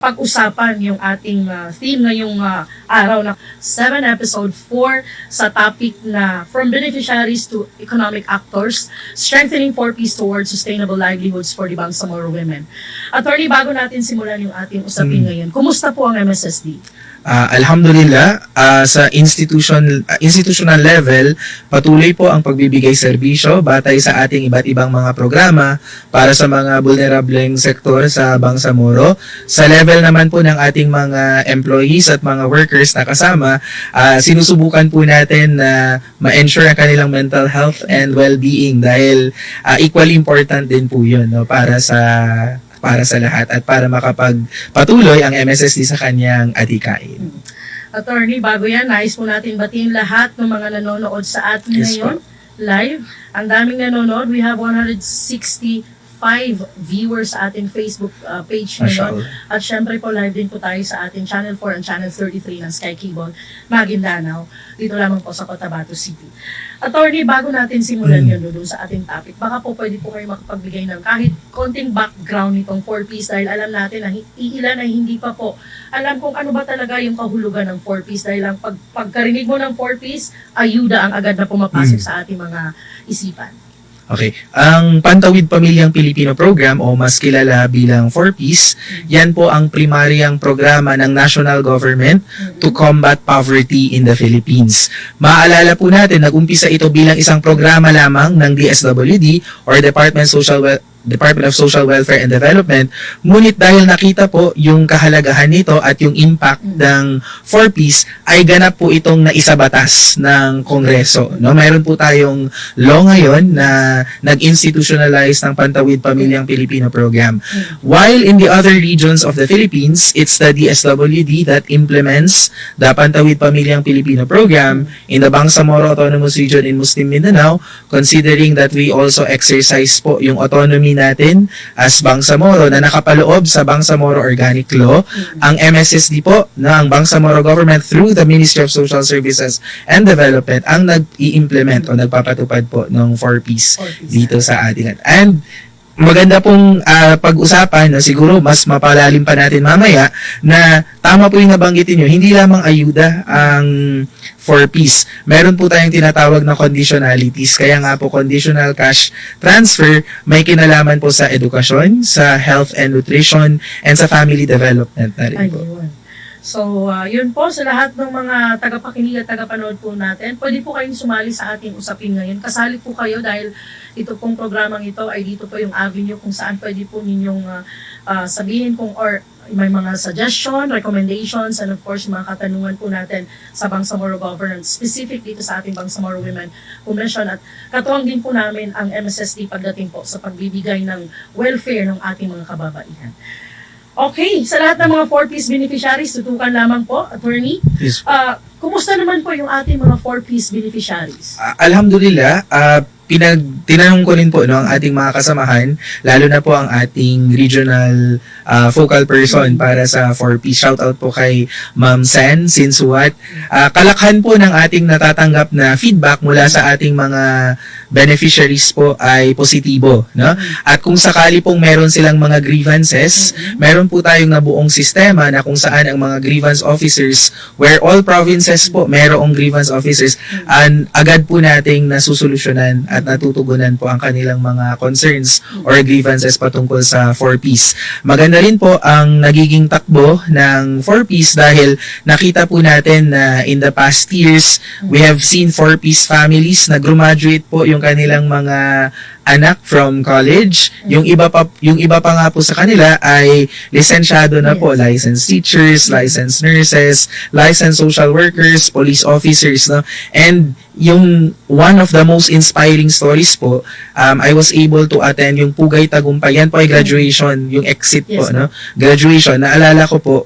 pag-usapan yung ating theme ngayong araw na 7 episode 4 sa topic na From Beneficiaries to Economic Actors, Strengthening 4Ps Towards Sustainable Livelihoods for the Bangsamoro Women. Attorney, bago natin simulan yung ating usapin ngayon, kumusta po ang MSSD? Alhamdulillah, sa institutional level, patuloy po ang pagbibigay serbisyo batay sa ating iba't ibang mga programa para sa mga vulnerableng sektor sa Bangsamoro. Sa level naman po ng ating mga employees at mga workers na kasama, sinusubukan po natin na ma-ensure ang kanilang mental health and well-being dahil equally important din po yun, no, para sa lahat at para makapagpatuloy ang MSSD sa kanyang adhikain. Attorney, bago yan, nais po natin batiin lahat ng mga nanonood sa atin ngayon, live. Ang daming nanonood. We have 165 viewers sa ating Facebook page ngayon. At syempre po, live din po tayo sa ating Channel 4 and Channel 33 ng Sky Cable, Maguindanao. Dito lamang po sa Cotabato City. Attorney, bago natin simulan yun doon sa ating topic, baka po pwede po kayo makapagbigay ng kahit konting background nitong 4Ps dahil alam natin na iilan ay hindi pa po alam kung ano ba talaga yung kahulugan ng 4Ps dahil ang pagkarinig mo ng 4Ps, ayuda ang agad na pumapasok sa ating mga isipan. Okay. Ang Pantawid Pamilyang Pilipino Program o mas kilala bilang 4Ps, yan po ang primaryang programa ng national government to combat poverty in the Philippines. Maaalala po natin, nag-umpisa ito bilang isang programa lamang ng DSWD or Department of Social Welfare and Development, ngunit dahil nakita po yung kahalagahan nito at yung impact ng 4Ps, ay ganap po itong naisabatas ng Kongreso. No? Mayroon po tayong law ngayon na nag-institutionalize ng Pantawid Pamilyang Pilipino Program. While in the other regions of the Philippines, it's the DSWD that implements the Pantawid Pamilyang Pilipino Program in the Bangsamoro Autonomous Region in Muslim Mindanao, considering that we also exercise po yung autonomy natin as Bangsamoro na nakapaloob sa Bangsamoro Organic Law. Ang MSSD po na ang Bangsamoro Government through the Ministry of Social Services and Development ang nag-i-implement o nagpapatupad po ng 4Ps dito sa ating. And maganda pong pag-usapan na siguro mas mapalalim pa natin mamaya na tama po yung nabanggitin nyo, hindi lamang ayuda ang 4Ps. Meron po tayong tinatawag na conditionalities, kaya nga po conditional cash transfer may kinalaman po sa edukasyon, sa health and nutrition, and sa family development na rin po. So, yun po sa lahat ng mga tagapakinig at tagapanood po natin. Pwede po kayong sumali sa ating usapin ngayon. Kasali po kayo dahil ito pong programang ito ay dito po yung avenue kung saan pwede po ninyong sabihin kung or may mga suggestion, recommendations, and of course, mga katanungan po natin sa Bangsamoro Governance, specific dito sa ating Bangsamoro Women Commission. At katuwang din po namin ang MSSD pagdating po sa pagbibigay ng welfare ng ating mga kababaihan. Okay, sa lahat ng mga 4Ps beneficiaries, tutukan lamang po, Attorney. Yes. Kumusta naman po yung ating mga 4Ps beneficiaries? Alhamdulillah, tinanong ko rin po ang ating mga kasamahan, lalo na po ang ating regional focal person para sa 4Ps. Shoutout po kay Ma'am Sen Sinsuat. Kalakhan po ng ating natatanggap na feedback mula sa ating mga beneficiaries po ay positibo. No? At kung sakali pong meron silang mga grievances, meron po tayong nabuong sistema na kung saan ang mga grievance officers, where all provinces po merong grievance officers, agad po nating nasusolusyonan at natutugunan po ang kanilang mga concerns or grievances patungkol sa 4Ps. Maganda rin po ang nagiging takbo ng 4Ps dahil nakita po natin na in the past years, we have seen 4Ps families na graduate po yung kanilang mga anak from college. Yung iba pa nga po sa kanila ay lisensyado na po, licensed teachers, licensed nurses, licensed social workers, police officers, no? And yung one of the most inspiring stories po, I was able to attend yung Pugay Tagumpay. Yan po ay graduation, yung exit po, no? Graduation. Naalala ko po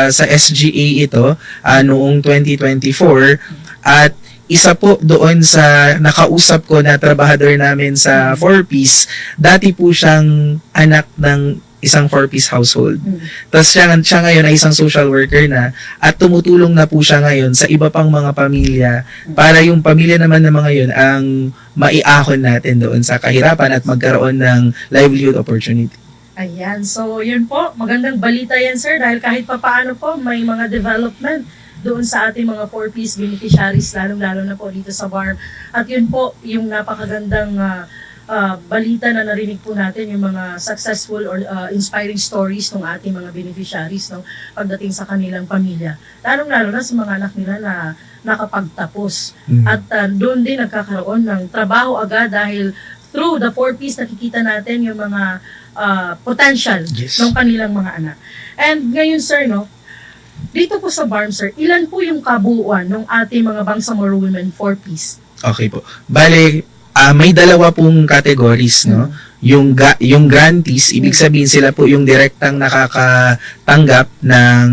sa SGA ito noong 2024 at isa po doon sa nakausap ko na trabahador namin sa 4Ps, dati po siyang anak ng isang 4-piece household. Tapos siya ngayon ay isang social worker na at tumutulong na po siya ngayon sa iba pang mga pamilya para yung pamilya naman ng mga yun ang maiahon natin doon sa kahirapan at magkaroon ng livelihood opportunity. Ayan, so yun po, magandang balita yan sir dahil kahit papaano po may mga development doon sa ating mga 4-piece beneficiaries, lalong-lalo na po dito sa BARM. At yun po, yung napakagandang balita na narinig po natin, yung mga successful or inspiring stories ng ating mga beneficiaries no, pagdating sa kanilang pamilya. Lalong-lalo na sa mga anak nila na nakapagtapos. At doon din nagkakaroon ng trabaho agad dahil through the 4-piece nakikita natin yung mga potential ng kanilang mga anak. And ngayon sir, no, dito po sa BARM sir, ilan po yung kabuuan ng ating mga Bangsamoro Women 4-piece? Okay po. Bale, may dalawa pong categories, no? Yung grantees, ibig sabihin sila po yung direktang nakakatanggap ng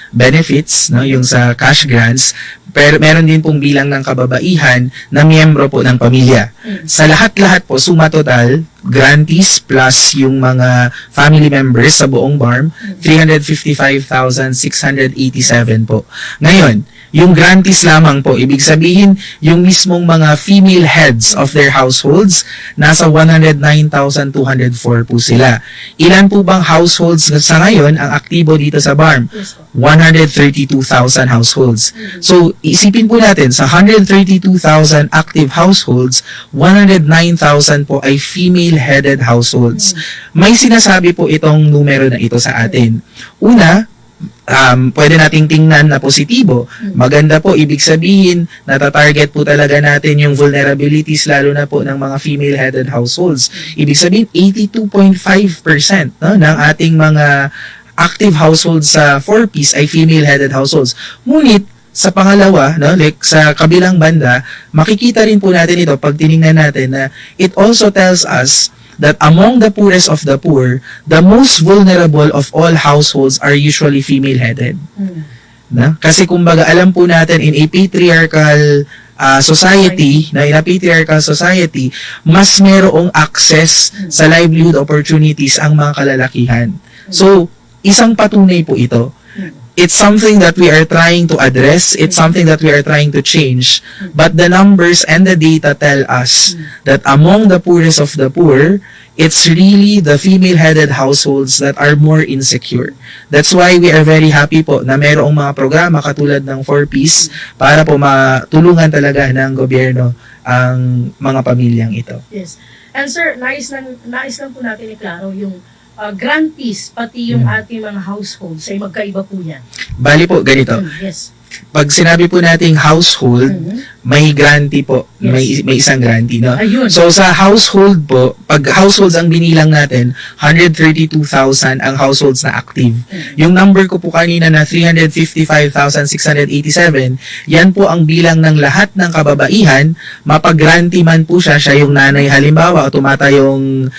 benefits, no? Yung sa cash grants. Pero meron din pong bilang ng kababaihan na miyembro po ng pamilya. Sa lahat-lahat po, suma total, grantees plus yung mga family members sa buong BARM, 355,687 po. Ngayon, yung grantees lamang po, ibig sabihin, yung mismong mga female heads of their households, nasa 109,204 po sila. Ilan po bang households sa ngayon ang aktibo dito sa BARM? 132,000 households. So, isipin po natin, sa 132,000 active households, 109,000 po ay female-headed households. May sinasabi po itong numero na ito sa atin. Una, pwede nating tingnan na positibo. Maganda po, ibig sabihin, natatarget po talaga natin yung vulnerabilities lalo na po ng mga female-headed households. Ibig sabihin, 82.5% no, ng ating mga active households sa 4-piece ay female-headed households. Ngunit, sa pangalawa, no, like sa kabilang banda, makikita rin po natin ito pag tiningnan natin na it also tells us that among the poorest of the poor, the most vulnerable of all households are usually female-headed. Na? Kasi kumbaga, alam po natin in a patriarchal society, mas merong access sa livelihood opportunities ang mga kalalakihan. So, isang patunay po ito. It's something that we are trying to address. It's something that we are trying to change. But the numbers and the data tell us that among the poorest of the poor, it's really the female-headed households that are more insecure. That's why we are very happy po na mayroong mga programa katulad ng 4-piece para po matulungan talaga ng gobyerno ang mga pamilyang ito. Yes. And sir, nais lang po natin iklaro yung grantees, pati yung ating mga households ay magkaiba po yan. Bali po, ganito. Yes. Pag sinabi po nating household, may grantee po. Yes. May isang grantee, no? Ayun. So, sa household po, pag households ang binilang natin, 132,000 ang households na active. Yung number ko po kanina na 355,687, yan po ang bilang ng lahat ng kababaihan. Mapag-grantee man po siya yung nanay halimbawa, o tumata yung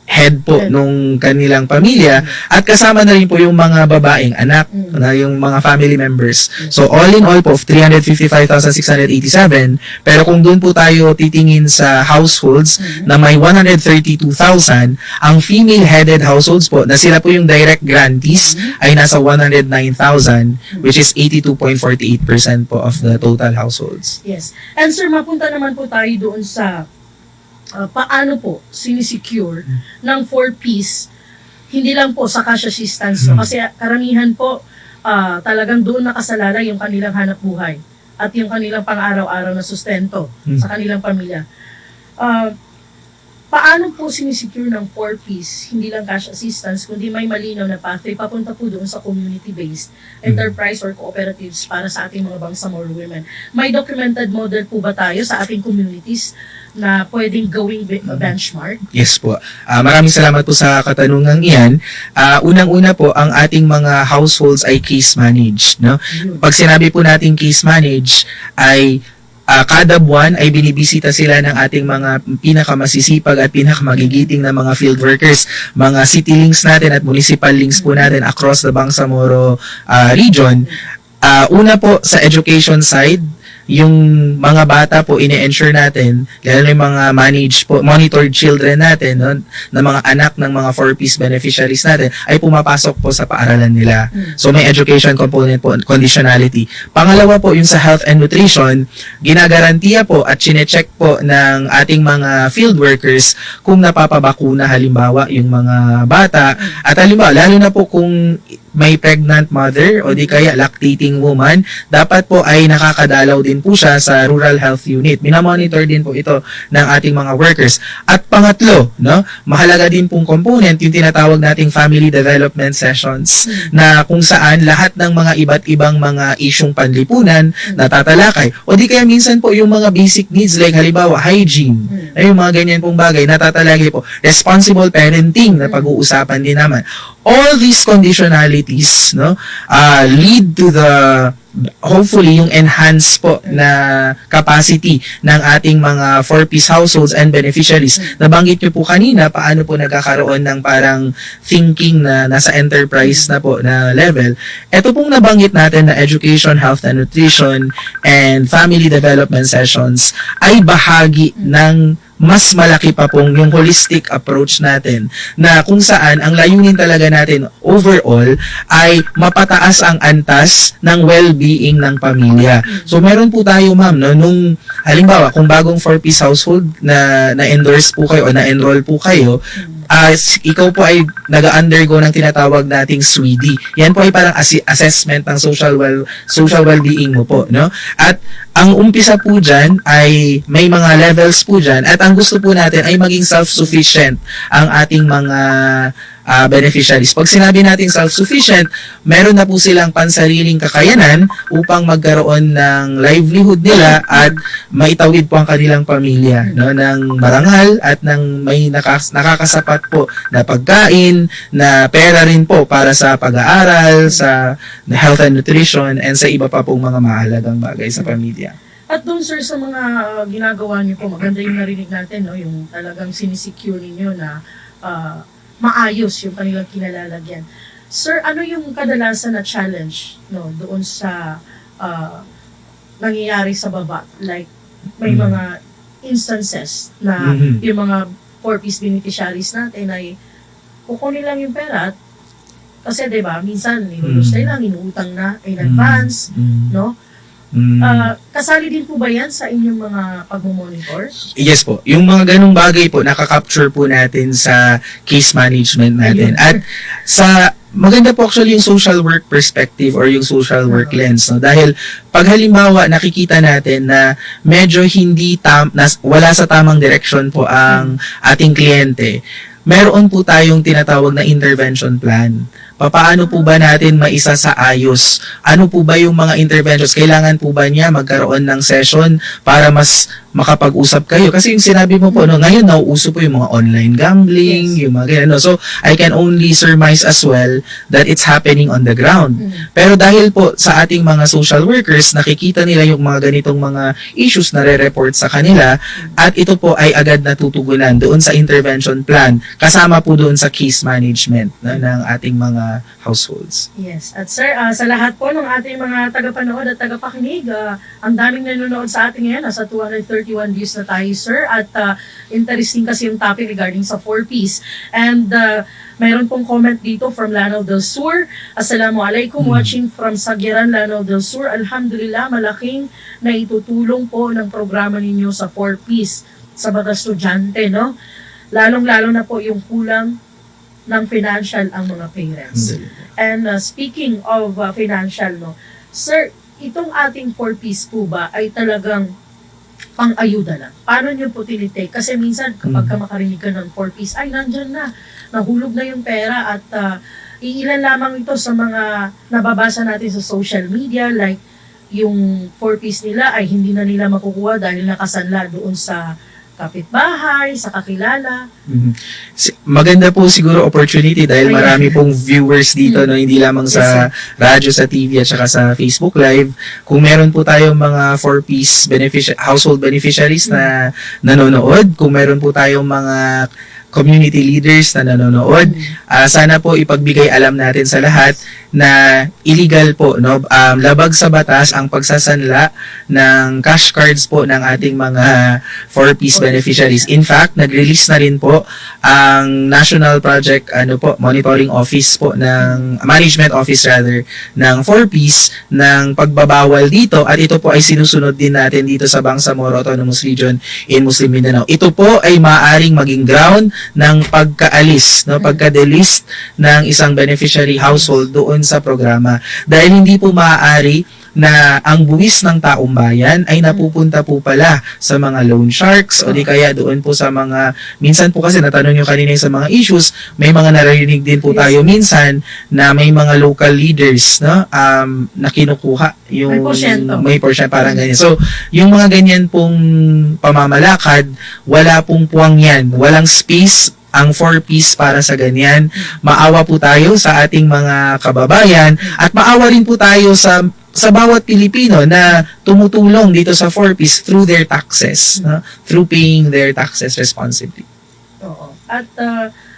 head po nung kanilang pamilya at kasama na rin po yung mga babaeng anak na yung mga family members. So all in all po 355,687 pero kung doon po tayo titingin sa households na may 132,000, ang female-headed households po na sila po yung direct grantees ay nasa 109,000 which is 82.48% po of the total households. Yes. And sir, mapunta naman po tayo doon sa paano po sinisecure ng 4-piece, hindi lang po sa cash assistance, no? Kasi karamihan po talagang doon nakasalalay yung kanilang hanap buhay at yung kanilang pang-araw-araw na sustento sa kanilang pamilya. Paano po sinisecure ng 4-piece, hindi lang cash assistance, kundi may malinaw na pathway papunta po doon sa community-based enterprise or cooperatives para sa ating mga Bangsamoro women? May documented model po ba tayo sa ating communities na pwedeng gawing benchmark? Yes po. Maraming salamat po sa katanungang iyan. Unang-una po, ang ating mga households ay case managed. No? Pag sinabi po natin case managed, ay kada buwan ay binibisita sila ng ating mga pinakamasisipag at pinakamagigiting na mga field workers, mga city links natin at municipal links po natin across the Bangsamoro region. Una po sa education side, yung mga bata po ine-ensure natin, lalo na yung mga monitored children natin, no, na mga anak ng mga 4Ps beneficiaries natin, ay pumapasok po sa paaralan nila. So may education component po, conditionality. Pangalawa po, yung sa health and nutrition, ginagarantiya po at chinecheck po ng ating mga field workers kung napapabakuna halimbawa yung mga bata, at halimbawa, lalo na po kung may pregnant mother o di kaya lactating woman, dapat po ay nakakadalaw din po siya sa rural health unit. Minamonitor din po ito ng ating mga workers. At pangatlo, no, mahalaga din pong component yung tinatawag nating family development sessions, na kung saan lahat ng mga iba't ibang mga isyong panlipunan natatalakay. O di kaya minsan po yung mga basic needs like halimbawa hygiene, ay yung mga ganyan pong bagay natatalakay po. Responsible parenting na pag-uusapan din naman. All these conditionalities, no, lead to the hopefully yung enhanced po na capacity ng ating mga 4Ps households and beneficiaries. Nabanggit nyo po kanina paano po nagkakaroon ng parang thinking na nasa enterprise na po na level. Ito pong nabanggit natin na education, health and nutrition, and family development sessions ay bahagi ng mas malaki pa pong yung holistic approach natin, na kung saan ang layunin talaga natin overall ay mapataas ang antas ng well-being ng pamilya. So meron po tayo, ma'am, no, nung halimbawa kung bagong 4Ps household na endorse po kayo o na-enroll po kayo, ikaw po ay nag-undergo ng tinatawag nating SWIDI. Yan po ay parang assessment ng social well-being mo po, no? At ang umpisa po dyan ay may mga levels po dyan, at ang gusto po natin ay maging self-sufficient ang ating mga beneficiaries. Pag sinabi natin self-sufficient, meron na po silang pansariling kakayanan upang magkaroon ng livelihood nila at maitawid po ang kanilang pamilya, no, ng marangal at ng may nakakasapat po na pagkain, na pera rin po para sa pag-aaral, sa health and nutrition, and sa iba pa pong mga mahalagang bagay sa pamilya. At doon, sir, sa mga ginagawa niyo po, maganda yung narinig natin, no, yung talagang sinisecure ninyo na maayos yung kanilang kinalalagyan. Sir, ano yung kadalasan na challenge, no, doon sa nangyayari sa baba? Like, may mga instances na yung mga 4Ps beneficiaries natin ay kukunin lang yung pera, at kasi, diba, minsan, nilulustay lang, inuutang na in advance, no? Kasali din po ba yan sa inyong mga pag-monitor? Yes po. Yung mga ganung bagay po, nakaka-capture po natin sa case management natin. Ayun. At sa maganda po actually yung social work perspective or yung social work lens, no? Dahil pag halimbawa nakikita natin na medyo hindi wala sa tamang direksyon po ang ating kliyente, meron po tayong tinatawag na intervention plan. Paano po ba natin maisa sa ayos? Ano po ba yung mga interventions? Kailangan po ba niya magkaroon ng session para mas makapag-usap kayo? Kasi yung sinabi mo po, no, ngayon nauuso po yung mga online gambling, yung mga ganyan. No? So, I can only surmise as well that it's happening on the ground. Pero dahil po sa ating mga social workers, nakikita nila yung mga ganitong mga issues na re-report sa kanila, at ito po ay agad natutugunan doon sa intervention plan, kasama po doon sa case management, no, ng ating mga households. Yes. At sir, sa lahat po ng ating mga tagapanood at tagapakinig, ang daming nanonood sa ating ngayon. Nasa 231 views na tayo, sir. At interesting kasi yung topic regarding sa 4Ps. And mayroon pong comment dito from Lanao del Sur. Assalamualaikum, watching from Sagiran, Lanao del Sur. Alhamdulillah, malaking naitutulong po ng programa ninyo sa 4Ps sa mga estudyante, no? Lalong-lalo na po yung kulang ng financial ang mga parents. And speaking of financial, no, sir, itong ating 4Ps po ba ay talagang pang-ayuda lang? Paano nyo po tinitake? Kasi minsan kapag ka makarinig ka ng 4Ps, ay nandyan na, nahulog na yung pera, at iilan lamang ito sa mga nababasa natin sa social media, like yung 4Ps nila ay hindi na nila makukuha dahil nakasanla doon sa kapitbahay, sa kakilala. Maganda po siguro opportunity dahil marami pong viewers dito, no, hindi lamang sa radyo, sa TV at saka sa Facebook Live. Kung meron po tayong mga 4Ps household beneficiaries na nanonood, kung meron po tayong mga community leaders na nanonood. Sana po ipagbigay alam natin sa lahat na illegal po, no, labag sa batas ang pagsasanla ng cash cards po ng ating mga 4Ps beneficiaries. In fact, nag-release na rin po ang National Project Monitoring Office po ng Management Office rather ng 4Ps ng pagbabawal dito, at ito po ay sinusunod din natin dito sa Bangsamoro Autonomous Region in Muslim Mindanao. Ito po ay maaaring maging ground ng pagkaalis, no, pagka-delist ng isang beneficiary household doon sa programa, dahil hindi po maaari na ang buwis ng taong bayan ay napupunta po pala sa mga loan sharks o di kaya doon po sa mga, minsan po kasi natanong nyo kanina sa mga issues, may mga narinig din po tayo minsan na may mga local leaders, no, na kinukuha yung may porsyento parang ganyan. So, yung mga ganyan pong pamamalakad, wala pong puwang yan, walang space ang 4Ps para sa ganyan. Maawa po tayo sa ating mga kababayan at maawa rin po tayo sa bawat Pilipino na tumutulong dito sa 4Ps through their taxes, no? Through paying their taxes responsibly. Oo. At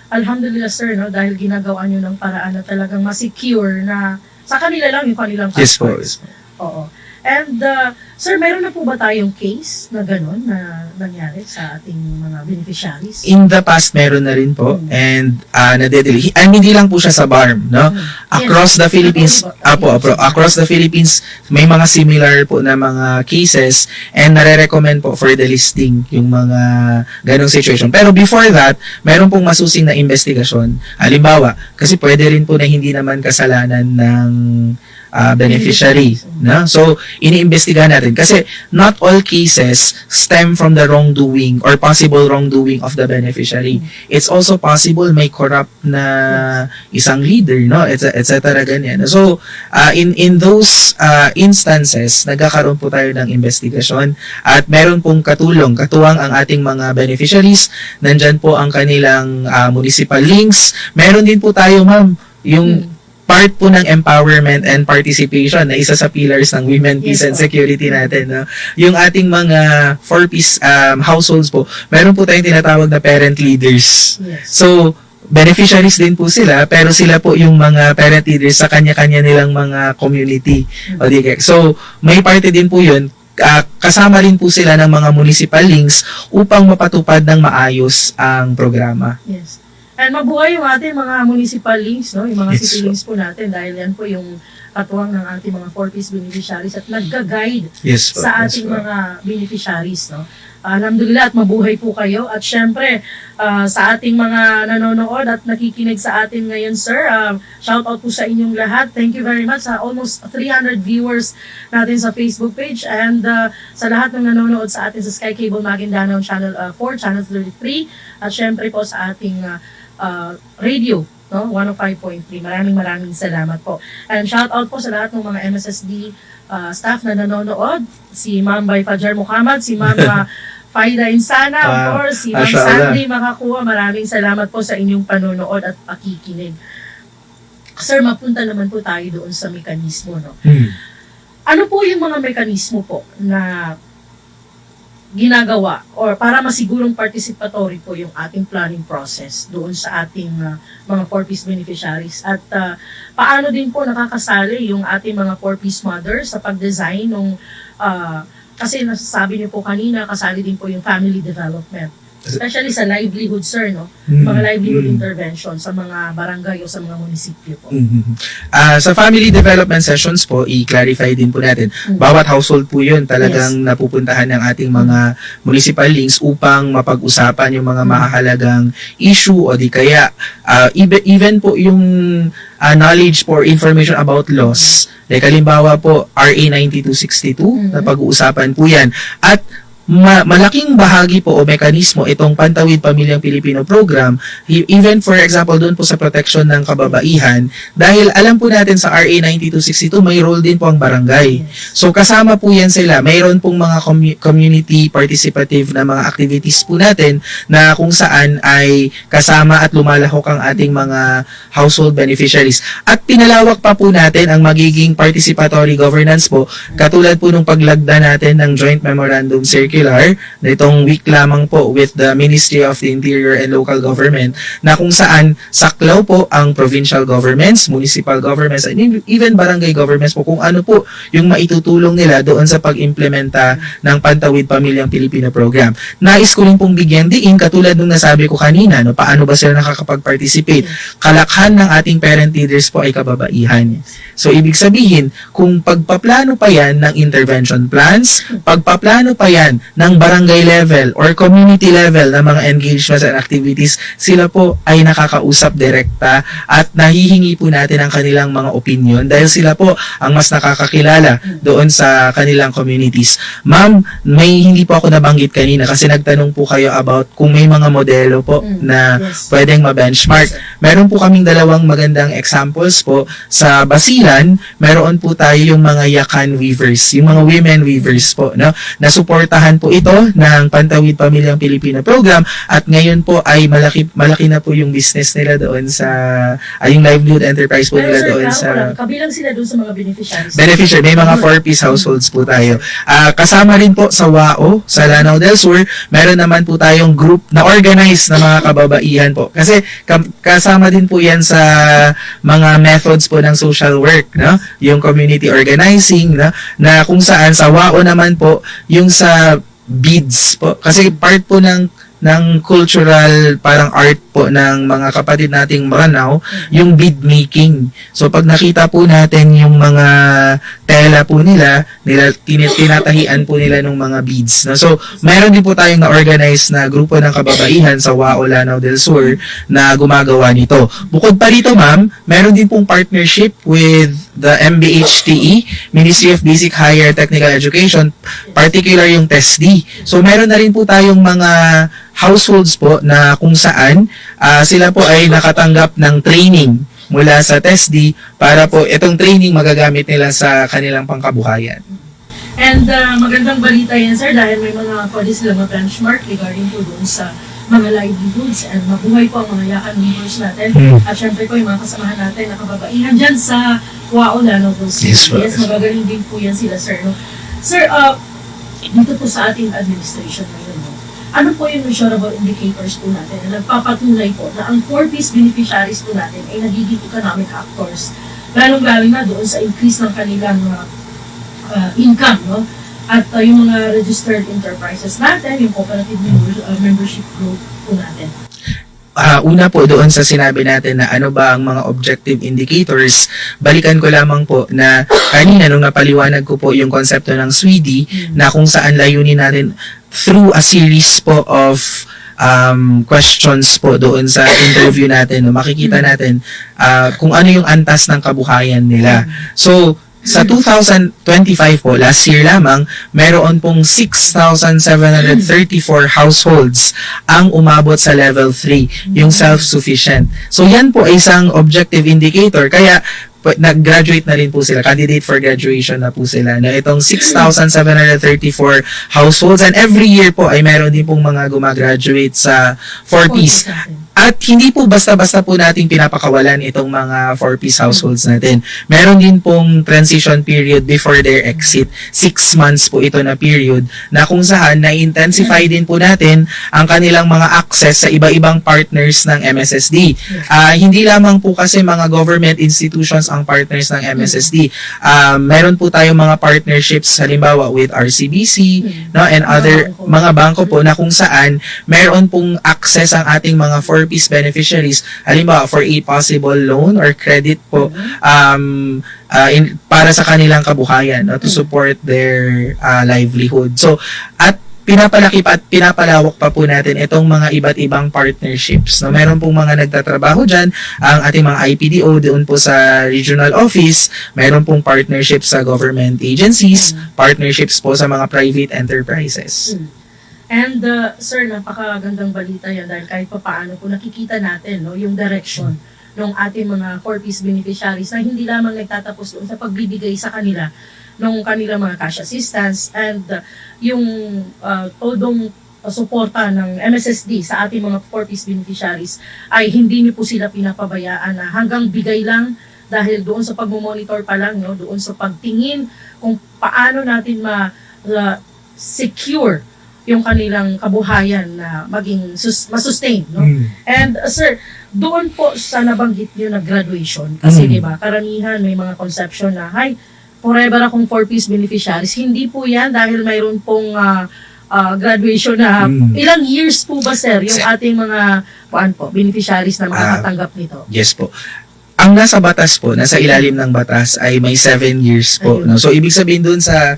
alhamdulillah sir, no, dahil ginagawa nyo ng paraan na talagang ma-secure na sa kanila lang yung kanilang Yes po. passports. Oo. And sir, meron na po ba tayong case na gano'n na nangyari sa ating mga beneficiaries? In the past, meron na rin po. And nade-delay. And hindi lang po siya sa BARM, no? Across the Philippines, across the Philippines, may mga similar po na mga cases and nare-recommend po for the listing yung mga ganong situation. Pero before that, meron pong masusing na investigasyon. Halimbawa, kasi pwede rin po na hindi naman kasalanan ng beneficiary, no? So iniimbestigahan natin kasi not all cases stem from the wrongdoing or possible wrongdoing of the beneficiary. It's also possible may corrupt na isang leader, no, etc. ganyan. So in those instances, nagkakaroon po tayo ng investigasyon at meron pong katuwang ang ating mga beneficiaries. Nandyan po ang kanilang municipal links. Meron din po tayo, ma'am, yung part po ng empowerment and participation na isa sa pillars ng women, peace, and security natin. No? Yung ating mga 4Ps households po, meron po tayong tinatawag na parent leaders. Yes. So, beneficiaries din po sila, pero sila po yung mga parent leaders sa kanya-kanya nilang mga community. O di kaya. So, may parte din po yun. Kasama rin po sila ng mga municipal links upang mapatupad ng maayos ang programa. Yes. And mabuhay yung ating mga municipal links, no? Yung mga Yes, city links po natin dahil yan po yung katuwang ng ating mga 4Ps beneficiaries at nagga-guide sa ating mga beneficiaries, no? Alhamdulillah at mabuhay po kayo at syempre sa ating mga nanonood at nakikinig sa atin ngayon, sir, shout out po sa inyong lahat. Thank you very much sa almost 300 viewers natin sa Facebook page and sa lahat ng nanonood sa atin sa Sky Cable Maguindanao Channel 4, Channel 33 at syempre po sa ating radio, no, 105.3. Maraming salamat po. And shout out po sa lahat ng mga MSSD staff na nanonood. Si Ma'am Bay Fajar Muhammad, si Ma'am Faida Insana, of course, si Ma'am Sandy Makakuha. Maraming salamat po sa inyong panonood at pakikinig. Sir, mapunta naman po tayo doon sa mekanismo, no? Ano po yung mga mekanismo po na ginagawa or para masigurong participatory po yung ating planning process doon sa ating mga 4Ps beneficiaries at paano din po nakakasali yung ating mga 4Ps mothers sa pag-design ng kasi nasasabi niyo po kanina kasali din po yung family development, especially sa livelihood, sir, no? Mga livelihood intervention sa mga barangay o sa mga munisipyo po. Sa family development sessions po, i-clarify din po natin. Bawat household po yun talagang napupuntahan ng ating mga municipal links upang mapag-usapan yung mga mahalagang issue o di kaya even po yung knowledge for information about laws. Like halimbawa po, RA 9262, na pag-uusapan po yan. At malaking bahagi po o mekanismo itong Pantawid Pamilyang Pilipino program, even for example doon po sa protection ng kababaihan, dahil alam po natin sa RA 9262 may role din po ang barangay. So kasama po yan sila. Mayroon pong mga community participative na mga activities po natin na kung saan ay kasama at lumalahok ang ating mga household beneficiaries. At pinalawak pa po natin ang magiging participatory governance po, katulad po nung paglagda natin ng Joint Memorandum Circular circular nitong week lamang po with the Ministry of the Interior and Local Government na kung saan saklaw po ang provincial governments, municipal governments, and even barangay governments po kung ano po yung maitutulong nila doon sa pag-implementa ng Pantawid Pamilyang Pilipino program. Nais ko rin pong bigyan diin katulad nung nasabi ko kanina, no, paano ba sila nakakapag-participate. Kalakhan ng ating parent leaders po ay kababaihan. So, ibig sabihin, kung pagpaplano pa yan ng intervention plans, pagpaplano pa yan ng barangay level or community level ng mga engagements and activities, sila po ay nakakausap direkta at nahihingi po natin ang kanilang mga opinion dahil sila po ang mas nakakakilala doon sa kanilang communities. Ma'am, may hindi po ako nabanggit kanina kasi nagtanong po kayo about kung may mga modelo po na pwedeng ma-benchmark. Meron po kaming dalawang magandang examples po. Sa Basilan, meron po tayo yung mga Yakan weavers, yung mga women weavers po, no? Nasuportahan po ito ng Pantawid Pamilyang Pilipino program at ngayon po ay malaki na po yung business nila doon sa yung livelihood enterprise po nila doon sa kabilang sila doon sa mga beneficiaries. May mga 4-piece households po tayo. Kasama rin po sa WAO, sa Lanao del Sur, meron naman po tayong group na organized na mga kababaihan po. Kasi kasama din po yan sa mga methods po ng social work, no? Yung community organizing, no? Na kung saan sa WAO naman po, yung sa beads po. Kasi part po ng cultural parang art po ng mga kapatid nating Maranao, yung bead making. So pag nakita po natin yung mga tela po nila tinatahian po nila ng mga beads. No? So mayroon din po tayong na-organize na grupo ng kababaihan sa WAO Lanao del Sur na gumagawa nito. Bukod pa rito ma'am, meron din pong partnership with the MBHTE, Ministry of Basic Higher Technical Education, particular yung TESD. So meron na rin po tayong mga households po na kung saan sila po ay nakatanggap ng training mula sa TESD para po itong training magagamit nila sa kanilang pangkabuhayan. And magandang balita yan sir dahil may mga pwede sila ma-benchmark regarding po doon sa mga livelihoods and mabuhay po ang mga Yakan members natin. At syempre po yung mga kasamahan natin na kababaihan dyan sa WAO Lanao del Sur. Yes, magagaling din po yan sila sir. No? Sir, dito po sa ating administration ngayon, no? Ano po yung measurable indicators po natin na nagpapatunay po na ang 4-piece beneficiaries po natin ay nagiging economic actors, lalong-lalo na doon sa increase ng kanilang income, no? At yung mga registered enterprises natin, yung cooperative membership group po natin. Una po doon sa sinabi natin na ano ba ang mga objective indicators, balikan ko lamang po na kanina nung napaliwanag ko po yung konsepto ng SWIDI na kung saan layunin natin through a series po of questions po doon sa interview natin, no, makikita natin kung ano yung antas ng kabuhayan nila. So, sa 2025 po, last year lamang, meron pong 6,734 households ang umabot sa level 3, yung self-sufficient. So yan po ay isang objective indicator. Kaya nag-graduate na rin po sila, candidate for graduation na po sila, na itong 6,734 households, and every year po ay meron din pong mga gumagraduate sa 4-piece. At hindi po basta-basta po nating pinapakawalan itong mga 4-piece households natin. Meron din pong transition period before their exit. 6 months po ito na period na kung saan na-intensify din po natin ang kanilang mga access sa iba-ibang partners ng MSSD. Hindi lamang po kasi mga government institutions ang partners ng MSSD. Meron po tayong mga partnerships halimbawa with RCBC, no, and other mga bangko po na kung saan meron pong access ang ating mga 4-piece beneficiaries halimbawa for a possible loan or credit po para sa kanilang kabuhayan, no, to support their livelihood. So at pinapalaki pa at pinapalawak pa po natin itong mga iba't ibang partnerships. No, meron pong mga nagtatrabaho dyan, ang ating mga IPDO doon po sa regional office, meron pong partnerships sa government agencies, partnerships po sa mga private enterprises. And sir, napakagandang balita yan dahil kahit papaano po nakikita natin, no, yung direction ng ating mga 4-piece beneficiaries na hindi lamang nagtatapos doon sa pagbibigay sa kanila ng kanilang mga cash assistance and yung todong suporta ng MSSD sa ating mga 4-piece beneficiaries ay hindi niyo po sila pinapabayaan na hanggang bigay lang dahil doon sa pagmomonitor pa lang, no, doon sa pagtingin kung paano natin ma-secure yung kanilang kabuhayan na maging masustain, no? And sir, doon po sa nabanggit niyo na graduation, kasi di ba, karamihan may mga conception na, hay, forever akong 4-piece beneficiaries. Hindi po yan dahil mayroon pong graduation na ilang years po ba sir yung ating mga beneficiaries na makakatanggap nito? Yes po. Ang nasa batas po, nasa ilalim ng batas ay may 7 years po. No? So, ibig sabihin dun sa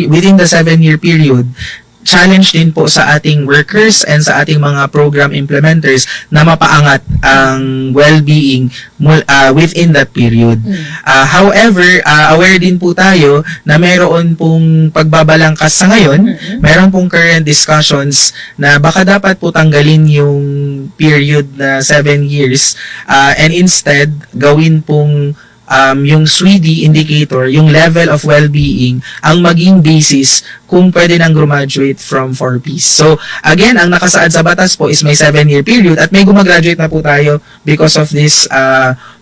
within the 7-year period, challenge din po sa ating workers and sa ating mga program implementers na mapaangat ang well-being within that period. However, aware din po tayo na meron pong pagbabalangkas sa ngayon, meron pong current discussions na baka dapat po tanggalin yung period na 7 years and instead gawin pong yung SWIDI indicator, yung level of well-being, ang maging basis kung pwede nang graduate from 4Ps. So, again, ang nakasaad sa batas po is may 7-year period at may gumagraduate na po tayo because of this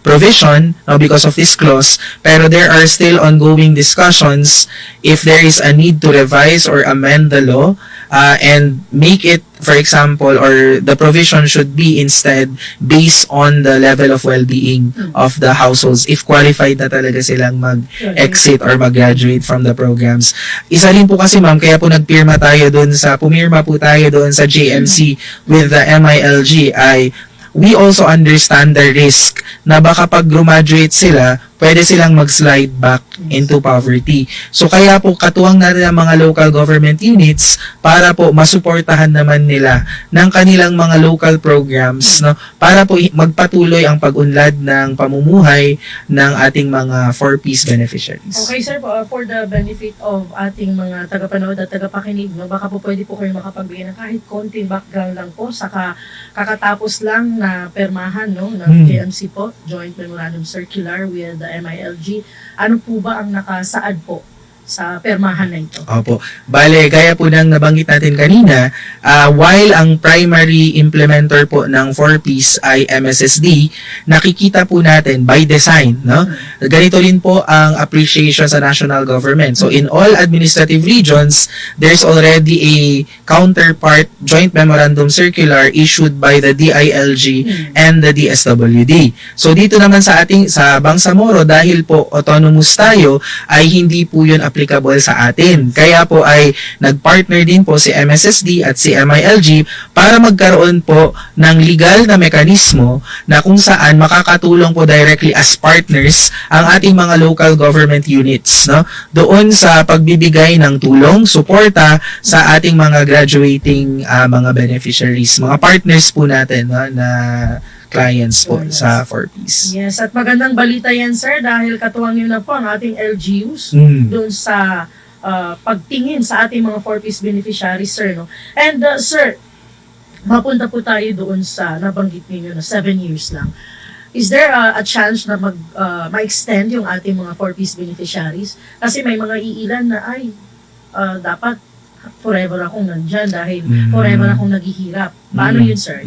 provision, no, because of this clause, pero there are still ongoing discussions if there is a need to revise or amend the law and make it, for example, or the provision should be instead based on the level of well-being of the households if qualified na talaga silang mag-exit or mag-graduate from the programs. Isa rin po kasi ma'am, kaya po pumirma po tayo doon sa JMC with the MILG ay we also understand the risk na baka pag graduate sila, pwede silang mag-slide back into poverty. So kaya po katuwang natin ang mga local government units para po masuportahan naman nila ng kanilang mga local programs, no, para po magpatuloy ang pag-unlad ng pamumuhay ng ating mga 4Ps beneficiaries. Okay sir, for the benefit of ating mga tagapanood at tagapakinig, no, baka po pwede po kayo makapagbigay ng kahit konting background lang po sa kakatapos lang na permahan, no, ng JMC po, Joint Memorandum Circular with the MILG. Ano po ba ang nakasaad po sa permahan na ito? Opo. Bale, gaya po ng nabanggit natin kanina, while ang primary implementer po ng 4Ps ay MSSD, nakikita po natin by design, no? Ganito rin po ang appreciation sa national government. So, in all administrative regions, there's already a counterpart joint memorandum circular issued by the DILG and the DSWD. So, dito naman sa Bangsamoro, dahil po autonomous tayo, ay hindi po yun applicable sa atin. Kaya po ay nagpartner din po si MSSD at si MILG para magkaroon po ng legal na mekanismo na kung saan makakatulong po directly as partners ang ating mga local government units, no, doon sa pagbibigay ng tulong, suporta sa ating mga graduating mga beneficiaries, mga partners po natin, no, na clients po sa 4Ps. Yes, at magandang balita yan sir dahil katuwang yun na po ang ating LGUs doon sa pagtingin sa ating mga 4Ps beneficiaries sir, no? And sir, mapunta po tayo doon sa nabanggit niyo na 7 years lang. Is there a chance na ma-extend yung ating mga 4Ps beneficiaries? Kasi may mga iilan na ay dapat forever akong nandyan dahil forever akong naghihirap. Paano yun, sir?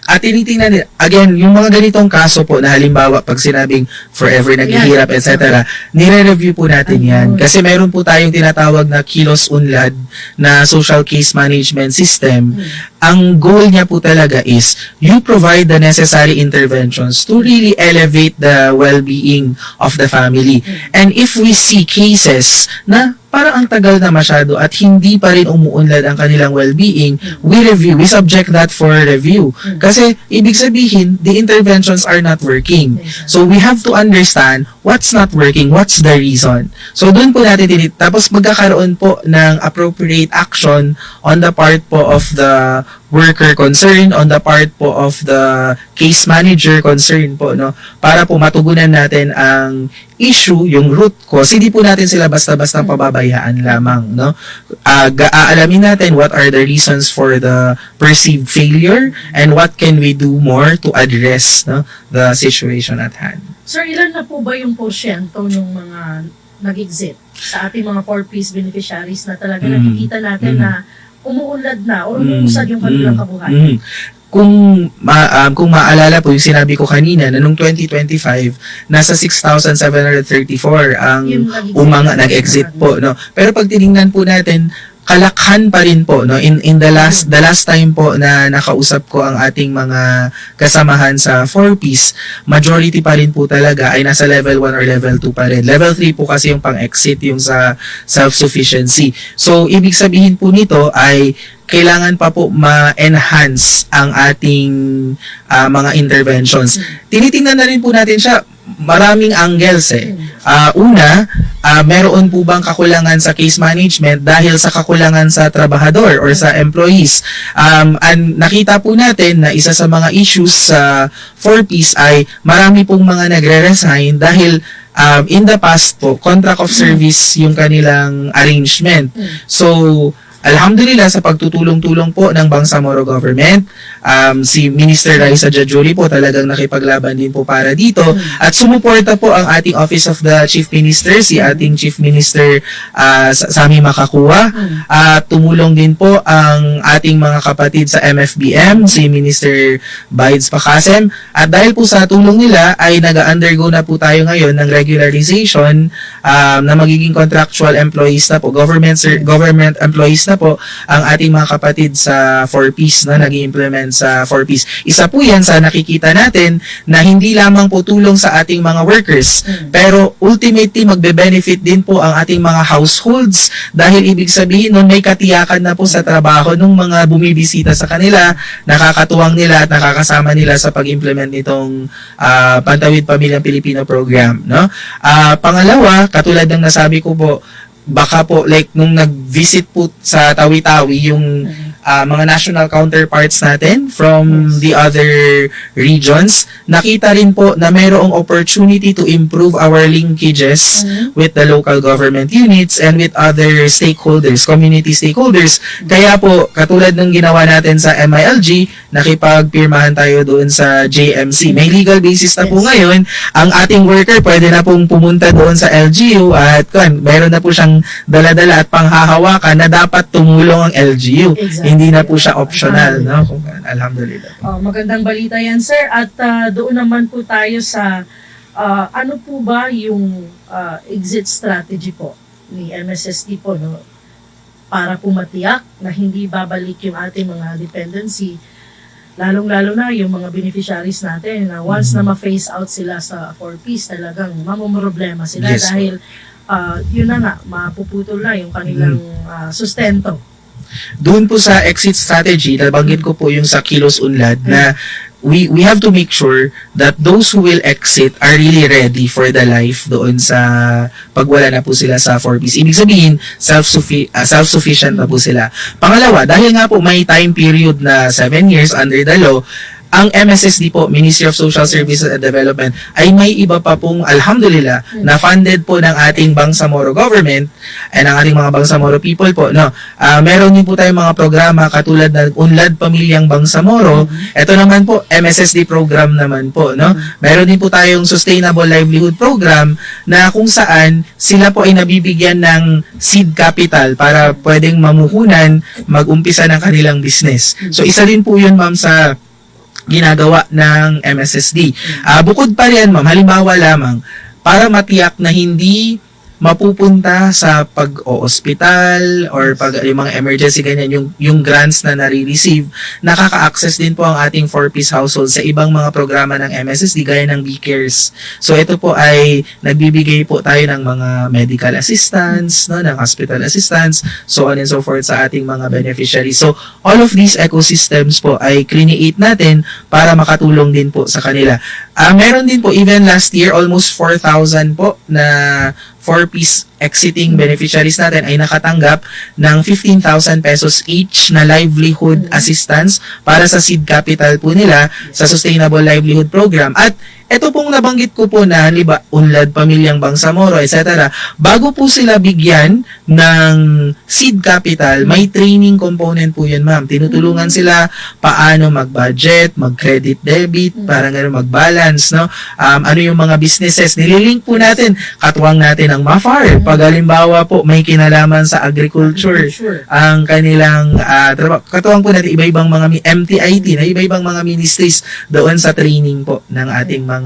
At tinitingnan din, again, yung mga ganitong kaso po na halimbawa pag sinabing forever naghihirap, etc., nire-review po natin yan. Kasi meron po tayong tinatawag na Kilos Unlad na social case management system. Ang goal niya po talaga is you provide the necessary interventions to really elevate the well-being of the family. And if we see cases na parang ang tagal na masyado at hindi pa rin umuunlad ang kanilang well-being, we subject that for review. Kasi, ibig sabihin, the interventions are not working. So, we have to understand what's not working, what's the reason. So, doon po natin tapos magkakaroon po ng appropriate action on the part po of the worker concerned, on the part po of the case manager concerned po, no, para po matugunan natin ang issue, yung root cause. Hindi po natin sila basta-basta pababayaan lamang, no. Aalamin natin what are the reasons for the perceived failure and what can we do more to address, no, the situation at hand. Sir, ilan na po ba yung porsyento ng mga nag-exit sa ating mga 4Ps beneficiaries na talaga nakikita natin na umuunlad na o umuusad yung kanilang kabuhayan? Kung maalala po yung sinabi ko kanina na noong 2025 nasa 6,734 ang nag-exit po, no. Pero pag tiningnan po natin kalakhan pa rin po, no, in the last time po na nakausap ko ang ating mga kasamahan sa 4Ps, majority pa rin po talaga ay nasa level 1 or level 2 pa rin. Level 3 po kasi yung pang-exit, yung sa self-sufficiency. So ibig sabihin po nito ay kailangan pa po ma-enhance ang ating mga interventions. Tinitingnan na rin po natin siya, maraming angles Una, meron po bang kakulangan sa case management dahil sa kakulangan sa trabahador or sa employees? And nakita po natin na isa sa mga issues sa 4Ps ay marami pong mga nagre-resign dahil in the past po, contract of service yung kanilang arrangement. So, alhamdulillah sa pagtutulong-tulong po ng Bangsamoro government, si Minister Raisa Jajuri po talagang nakipaglaban din po para dito at sumuporta po ang ating Office of the Chief Minister, si ating Chief Minister Sammy Makakuwa, at tumulong din po ang ating mga kapatid sa MFBM, si Minister Bides Pakasem, at dahil po sa tulong nila ay nag-undergo na po tayo ngayon ng regularization na magiging contractual employees na po, government employees na po ang ating mga kapatid sa 4Ps na nag-i-implement sa 4Ps. Isa po yan sa nakikita natin na hindi lamang po tulong sa ating mga workers, pero ultimately magbe-benefit din po ang ating mga households dahil ibig sabihin nun may katiyakan na po sa trabaho ng mga bumibisita sa kanila, nakakatuwang nila at nakakasama nila sa pag-implement nitong Pantawid Pamilyang Pilipino program. No? Pangalawa, katulad ng nasabi ko po, baka po like nung nag-visit po sa Tawi-Tawi yung mga national counterparts natin from the other regions, nakita rin po na mayroong opportunity to improve our linkages with the local government units and with other stakeholders, community stakeholders. Kaya po, katulad ng ginawa natin sa MILG, nakipagpirmahan tayo doon sa JMC. May legal basis na po ngayon. Ang ating worker pwede na pong pumunta doon sa LGU at mayroon na po siyang dala-dala at panghahawakan na dapat tumulong ang LGU. Exactly. Hindi na po siya optional, no? Alhamdulillah. Magandang balita yan, sir. At doon naman po tayo sa ano po ba yung exit strategy po ni MSSD po, no? Para po matiyak na hindi babalik yung ating mga dependency, lalong-lalo na yung mga beneficiaries natin na once na ma-phase out sila sa 4Ps, talagang mamumroblema sila dahil yun na nga, mapuputol na yung kanilang sustento. Doon po sa exit strategy, nabanggit ko po yung sa Kilos Unlad na we have to make sure that those who will exit are really ready for the life doon sa pagwala na po sila sa 4Ps. Ibig sabihin, self-sufficient na po sila. Pangalawa, dahil nga po may time period na 7 years under the law, ang MSSD po, Ministry of Social Services and Development, ay may iba pa pong, alhamdulillah, na funded po ng ating Bangsamoro government and ang ating mga Bangsamoro people po. No? Meron din po tayong mga programa katulad ng Unlad Pamilyang Bangsamoro. Ito naman po, MSSD program naman po. No? Meron din po tayong Sustainable Livelihood Program na kung saan sila po ay nabibigyan ng seed capital para pwedeng mamuhunan, mag-umpisa ng kanilang business. So isa din po yun, ma'am, sa ginagawa ng MSSD. Bukod pa rin, ma'am, halimbawa lamang, para matiyak na hindi mapupunta sa pag-o-hospital or pag yung mga emergency ganyan, yung grants na nare-receive, nakaka-access din po ang ating 4Ps household sa ibang mga programa ng MSSD gaya ng B-Cares. So ito po ay nagbibigay po tayo ng mga medical assistance, no, ng hospital assistance, so on and so forth sa ating mga beneficiaries. So all of these ecosystems po ay create natin para makatulong din po sa kanila. Meron din po, even last year, almost 4,000 po na 4Ps exiting beneficiaries natin ay nakatanggap ng 15,000 pesos each na livelihood assistance para sa seed capital po nila sa Sustainable Livelihood Program. At ito pong nabanggit ko po na, liba, Unlad Pamilyang Bangsamoro, etc. Bago po sila bigyan ng seed capital, may training component po yun, ma'am. Tinutulungan sila paano mag-budget, mag-credit debit, para nga mag-balance, no? Ano yung mga businesses. Nililink po natin, katuwang natin ang MAFAR. Pag halimbawa po, may kinalaman sa agriculture, ang kanilang katuwang po natin iba-ibang mga MTIT, na iba-ibang mga ministries doon sa training po ng ating mga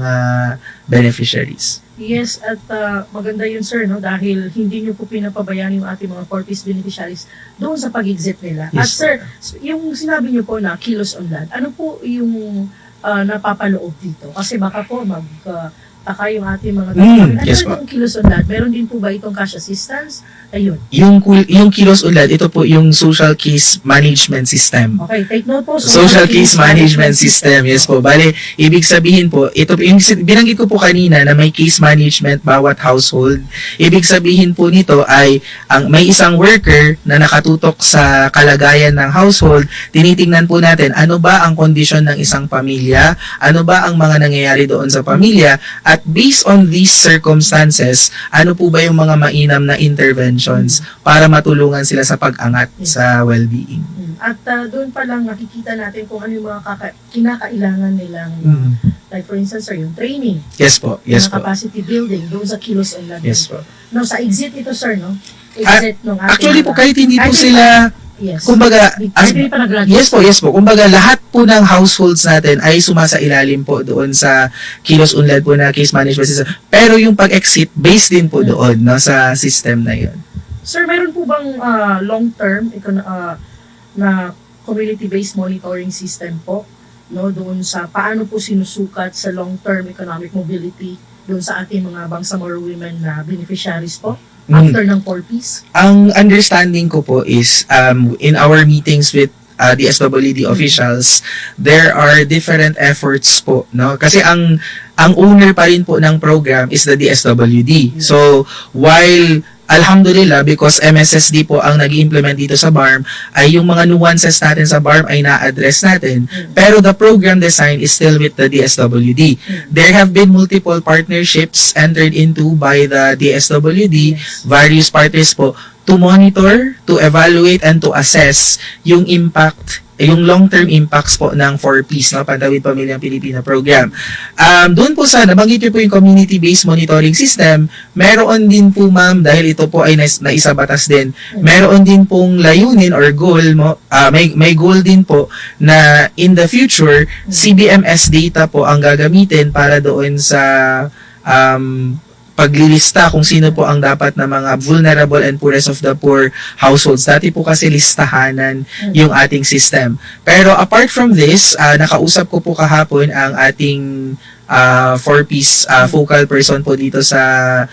beneficiaries. Yes, at maganda yun sir, no? Dahil hindi nyo po pinapabayaan yung ating mga 4-piece beneficiaries doon sa pag-exit nila. At Yes, sir, yung sinabi nyo po na kilos unlad, ano po yung napapaloob dito? Kasi baka po taka yung ating mga ano yes po. itong kilos unlad? Meron din po ba itong cash assistance? Ayun. Yung Kilos Unlad, ito po yung Social Case Management System. Okay, take note po. Social Case Management System. Yes po. Bale, ibig sabihin po, ito yung binanggit ko po kanina na may case management bawat household. Ibig sabihin po nito ay may isang worker na nakatutok sa kalagayan ng household. Tinitingnan po natin ano ba ang kondisyon ng isang pamilya, ano ba ang mga nangyayari doon sa pamilya, at based on these circumstances, ano po ba yung mga mainam na interventions para matulungan sila sa pag-angat sa well-being. At doon pa lang nakikita natin kung ano yung mga kinakailangan nilang, like for instance, sir, yung training, Yes po, yes yung po. capacity building, doon sa kilos unlad. Yes po. No, sa exit ito, sir, no? Exit nung ating Actually po, mga- kahit hindi po Kahit sila, yes. kumbaga, Kahit hindi pa nag-graduate. yes po. Kumbaga, lahat po ng households natin ay sumasailalim po doon sa Kilos Unlad po na case management system. Pero yung pag-exit, based din po doon, no, sa system na yun. Sir, meron po bang long-term na community-based monitoring system po, no, doon sa paano po sinusukat sa long-term economic mobility doon sa ating mga bangsamoro women na beneficiaries po after ng 4-piece? Ang understanding ko po is, in our meetings with the SWD officials, there are different efforts po, no? Kasi ang owner pa rin po ng program is the DSWD. So, while alhamdulillah, because MSSD po ang nag-implement dito sa BARM, ay yung mga nuances natin sa BARM ay na-address natin. Pero the program design is still with the DSWD. There have been multiple partnerships entered into by the DSWD, various parties po, to monitor, to evaluate, and to assess yung impact, yung long-term impacts po ng 4Ps, no, Pantawid Pamilyang Pilipina program. Doon po sa, nabanggit niyo po yung community-based monitoring system, meron din po ma'am, dahil ito po ay naisabatas din, meron din pong layunin or goal mo, may goal din po na in the future, CBMS data po ang gagamitin para doon sa paglilista kung sino po ang dapat na mga vulnerable and poorest of the poor households. Dati po kasi listahanan yung ating system. Pero apart from this, nakausap ko po kahapon ang ating 4-piece focal person po dito sa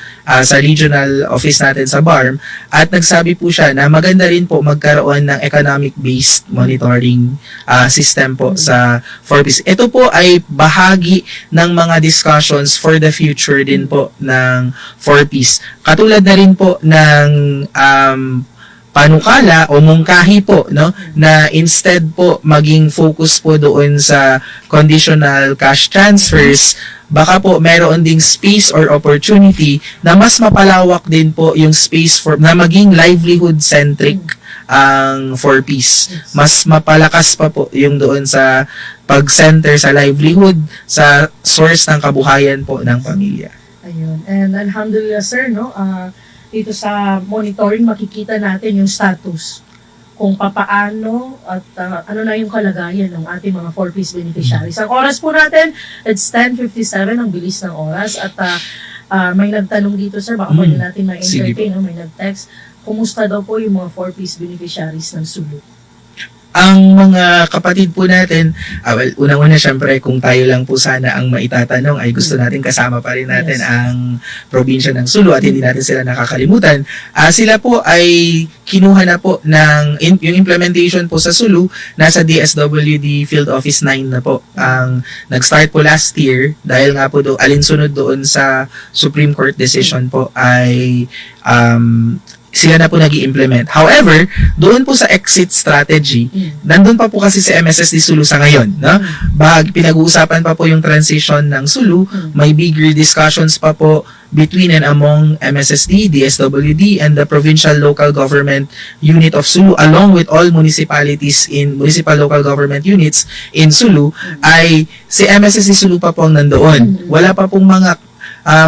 regional office natin sa BARM, at nagsabi po siya na maganda rin po magkaroon ng economic-based monitoring system po sa 4-piece. Ito po ay bahagi ng mga discussions for the future din po ng 4-piece. Katulad na rin po ng panukala o mungkahi po, no, na instead po maging focus po doon sa conditional cash transfers, baka po meron ding space or opportunity na mas mapalawak din po yung space for na maging livelihood centric ang 4-piece. Mas mapalakas pa po yung doon sa pag-center sa livelihood, sa source ng kabuhayan po ng pamilya. Ayun. And alhamdulillah sir, no, dito sa monitoring makikita natin yung status kung papaano at ano na yung kalagayan ng ating mga 4-piece beneficiaries. Ang oras po natin, it's 10:57, ang bilis ng oras, at may nagtanong dito sir, baka pwede natin ma-entertain, no? May nag-text, kumusta daw po yung mga 4-piece beneficiaries ng Sulu? Ang mga kapatid po natin, well, unang-una syempre kung tayo lang po sana ang maitatanong, ay gusto natin kasama pa rin natin ang probinsya ng Sulu at hindi natin sila nakakalimutan. Sila po ay kinuha na po ng yung implementation po sa Sulu, nasa DSWD Field Office 9 na po. Ang nag-start po last year dahil nga po alinsunod doon sa Supreme Court decision po ay sila na po nag-i-implement. However, doon po sa exit strategy, nandun pa po kasi si MSSD Sulu sa ngayon, no? Pinag-uusapan pa po yung transition ng Sulu, may bigger discussions pa po between and among MSSD, DSWD, and the provincial local government unit of Sulu, along with all municipalities in municipal local government units in Sulu, ay si MSSD Sulu pa po ang nandoon. Wala pa pong mga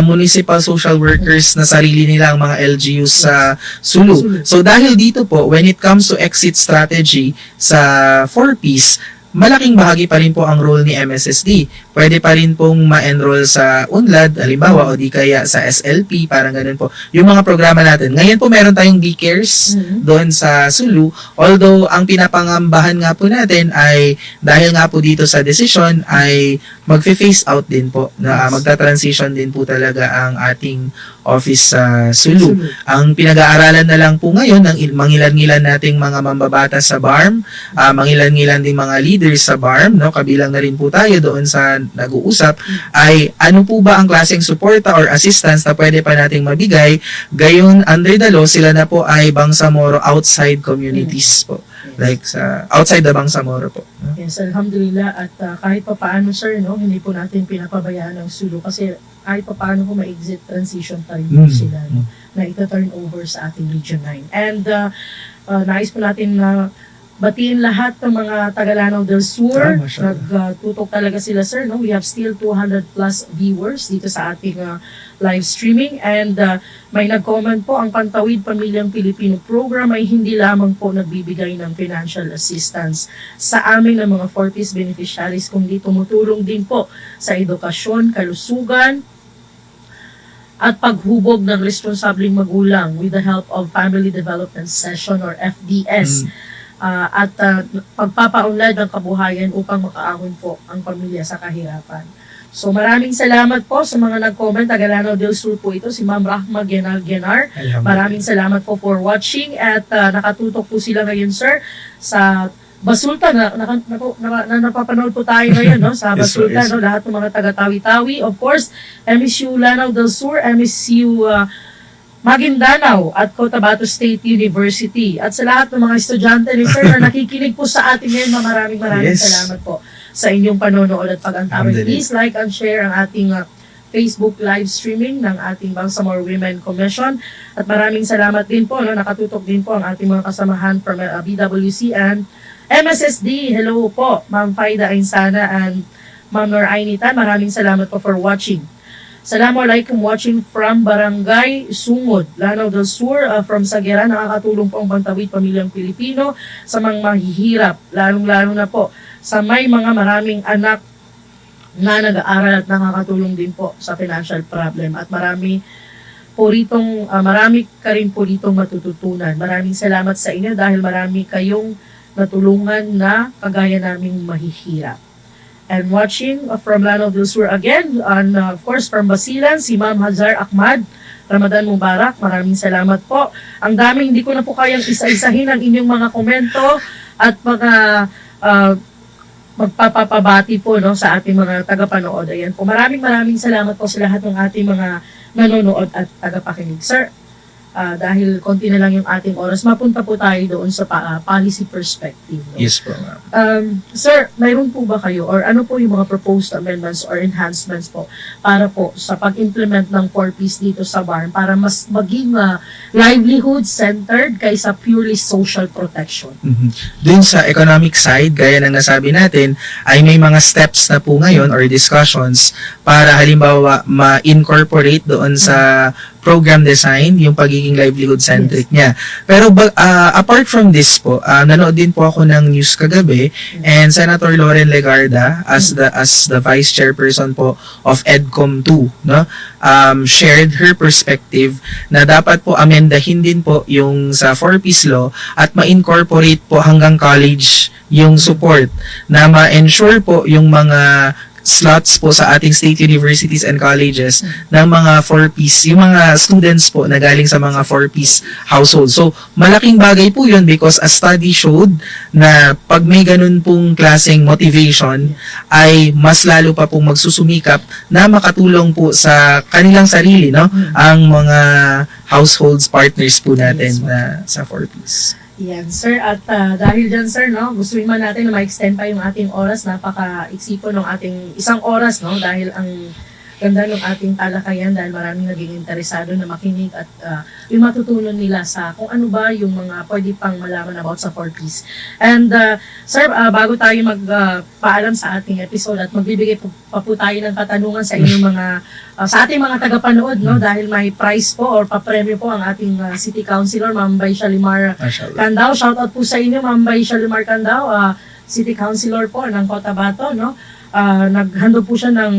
municipal social workers na sarili nila ang mga LGUs sa Sulu. So dahil dito po, when it comes to exit strategy sa 4-piece, malaking bahagi pa rin po ang role ni MSSD. pwede pa rin pong ma-enroll sa UNLAD, halimbawa, o di kaya sa SLP, parang ganun po. Yung mga programa natin. Ngayon po meron tayong D-Cares doon sa Sulu. Although, ang pinapangambahan nga po natin ay, dahil nga po dito sa decision, ay magfe-phase out din po. Na magta-transition din po talaga ang ating office sa Sulu. Ang pinag-aaralan na lang po ngayon ng mangilan-ngilan nating mga mambabata sa BARM, mangilan-ngilan din mga leaders sa BARM, no, kabilang na rin po tayo doon sa nag-uusap, ay ano po ba ang klaseng suporta or assistance na pwede pa nating mabigay, gayon under the law sila na po ay Bangsamoro outside communities po. Like sa outside the Bangsamoro po. No? Yes, alhamdulillah. At kahit pa paano, sir, no, hindi po natin pinapabayaan ang Sulu kasi kahit pa paano po ma-exit transition time po sila, no, na ita-turn over sa ating Region 9. And nais po natin na batiin lahat ng mga Tagalanaw del Sur. Nagtutok talaga sila, sir. No? We have still 200 plus viewers dito sa ating live streaming. And may nag-comment po, ang Pantawid Pamilyang Pilipino program ay hindi lamang po nagbibigay ng financial assistance sa amin ng mga 4Ps beneficiaries, kundi tumutulong din po sa edukasyon, kalusugan, at paghubog ng responsableng magulang with the help of Family Development Session or FDS. At pagpapaunlad ng kabuhayan upang makaahon po ang pamilya sa kahirapan. So maraming salamat po sa mga nag-comment. Tagalanaw del Sur po ito, si Ma'am Rahma Genar. Maraming salamat po for watching at nakatutok po sila ngayon, sir, sa Basulta na napapanood po tayo ngayon, no, sa Basulta, no, lahat ng mga taga-Tawi-Tawi, of course, MSU Lanao del Sur, MSU Maguindanao at Cotabato State University. At sa lahat ng mga estudyante ni sir na nakikinig po sa atin ngayon, maraming salamat po sa inyong panonood at pag-antawid. Please like and share ang ating Facebook live streaming ng ating Bangsamoro Women Commission. At maraming salamat din po, no, nakatutok din po ang ating mga kasamahan from BWC and MSSD. Hello po, Ma'am Faida Ainsana and Ma'am Nor Ainita. Maraming salamat po for watching. Assalamualaikum, watching from Barangay Sungod, Lanao del Sur, from Sagera. Nakakatulong po ang Pantawid Pamilyang Pilipino sa mga mahihirap, lalong-lalo na po sa may mga maraming anak na nag-aaral at nakakatulong din po sa financial problem. At marami ka rin po ditong matututunan. Maraming salamat sa inyo dahil marami kayong natulungan na kagaya naming mahihirap. And watching from Lanao del Sur again, and of course from Basilan, si Ma'am Hazar Ahmad. Ramadan Mubarak, maraming salamat po. Ang daming, hindi ko na po kayang isa-isahin ang inyong mga komento at mga magpapabati po, no, sa ating mga tagapanood. Ayan po, maraming salamat po sa lahat ng ating mga nanonood at tagapakinig. Sir, dahil konti na lang yung ating oras, mapunta po tayo doon sa policy perspective. No? Yes po, ma'am. Sir, mayroon po ba kayo or ano po yung mga proposed amendments or enhancements po para po sa pag-implement ng 4Ps dito sa BARM para mas maging livelihood-centered kaysa purely social protection? Dun sa economic side, gaya ng nasabi natin, ay may mga steps na po ngayon or discussions para halimbawa ma-incorporate doon sa program design, yung pagiging livelihood-centric niya. Pero apart from this po, nanood din po ako ng news kagabi and Senator Loren Legarda as the Vice Chairperson po of EDCOM 2, no, shared her perspective na dapat po amendahin din po yung sa 4Ps law at ma-incorporate po hanggang college yung support na ma-ensure po yung mga slots po sa ating state universities and colleges ng mga 4Ps, yung mga students po na galing sa mga 4Ps household. So, malaking bagay po yun because a study showed na pag may ganun pong klaseng motivation, ay mas lalo pa pong magsusumikap na makatulong po sa kanilang sarili, no? Ang mga households partners po natin na sa 4Ps. Yan, sir. At dahil dyan, sir, no, gustuin man natin na ma-extend pa yung ating oras. Napaka-iksipo ng ating isang oras, no, dahil ang ganda ng ating talakayan dahil maraming naging interesado na makinig at yung matutunan nila sa kung ano ba yung mga pwede pang malaman about sa 4Ps. And sir, bago tayo magpaalam sa ating episode at magbibigay pa po tayo ng katanungan sa inyong mga sa ating mga tagapanood, no, dahil may prize po or papremyo po ang ating City Councilor, Ma'am Bay Shalimar Candao. Shout out po sa inyo, Ma'am Bay Shalimar Candao, City Councilor po ng Cotabato, no. naghandog po siya ng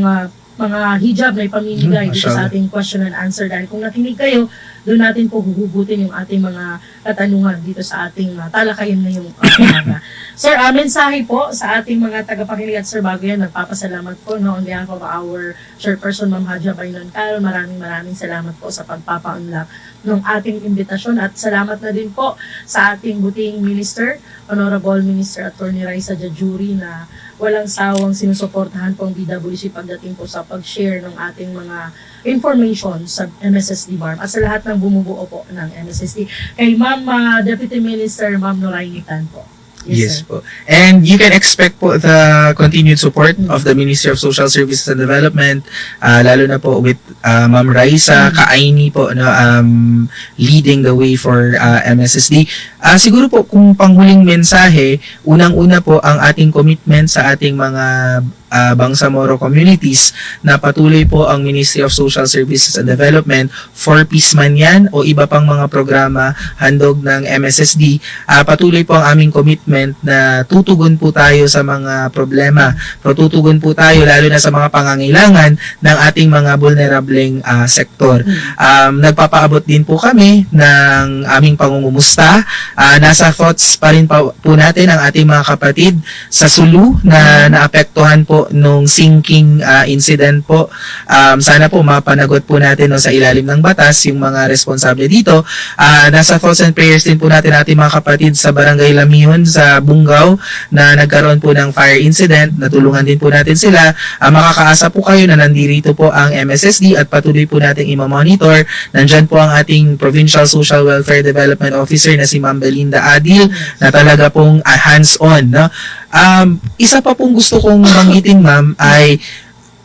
mga hijab na ipamimigay dito sa Mashallah. ating question and answer. Dahil kung nakinig kayo, doon natin po huhugutin yung ating mga katanungan dito sa ating talakayan ngayong umaga. Sir, mensahe po sa ating mga tagapakinig at sir, bago yan, nagpapasalamat po on behalf of our chairperson, Ma'am Hadja Bainon Caro. Maraming salamat po sa pagpapaunlak ng ating imbitasyon at salamat na din po sa ating buting minister, Honorable Minister Attorney Raisa Jajuri, na walang sawang sinusuportahan po ang BWC pagdating po sa pag-share ng ating mga information sa MSSD BARM at sa lahat ng bumubuo po ng MSSD. Kay Ma'am Deputy Minister, Ma'am Noraini Tan po. Yes Sir. po. And you can expect po the continued support of the Ministry of Social Services and Development, lalo na po with Ma'am Raisa Kaaini po, no, leading the way for MSSD. Siguro po kung panghuling mensahe, unang-una po ang ating commitment sa ating mga Bangsamoro communities na patuloy po ang Ministry of Social Services and Development, 4Ps man yan o iba pang mga programa handog ng MSSD, patuloy po ang aming commitment na tutugon po tayo sa mga problema, tutugon po tayo lalo na sa mga pangangailangan ng ating mga vulnerableng sektor. Nagpapaabot din po kami ng aming pangungumusta. Nasa thoughts pa rin po natin ang ating mga kapatid sa Sulu na naapektuhan po nung sinking incident po. Sana po mapanagot po natin no, sa ilalim ng batas yung mga responsable dito. Nasa thoughts and prayers din po natin ating mga kapatid sa Barangay Lamihon sa Bungaw na nagkaroon po ng fire incident. Natulungan din po natin sila. Makakaasa po kayo na nandirito po ang MSSD at patuloy po natin i-monitor. Nandyan po ang ating Provincial Social Welfare Development Officer na si Ma'am Belinda Adil na talaga pong hands-on. No? Isa pa pong gusto kong banggitin, ma'am, ay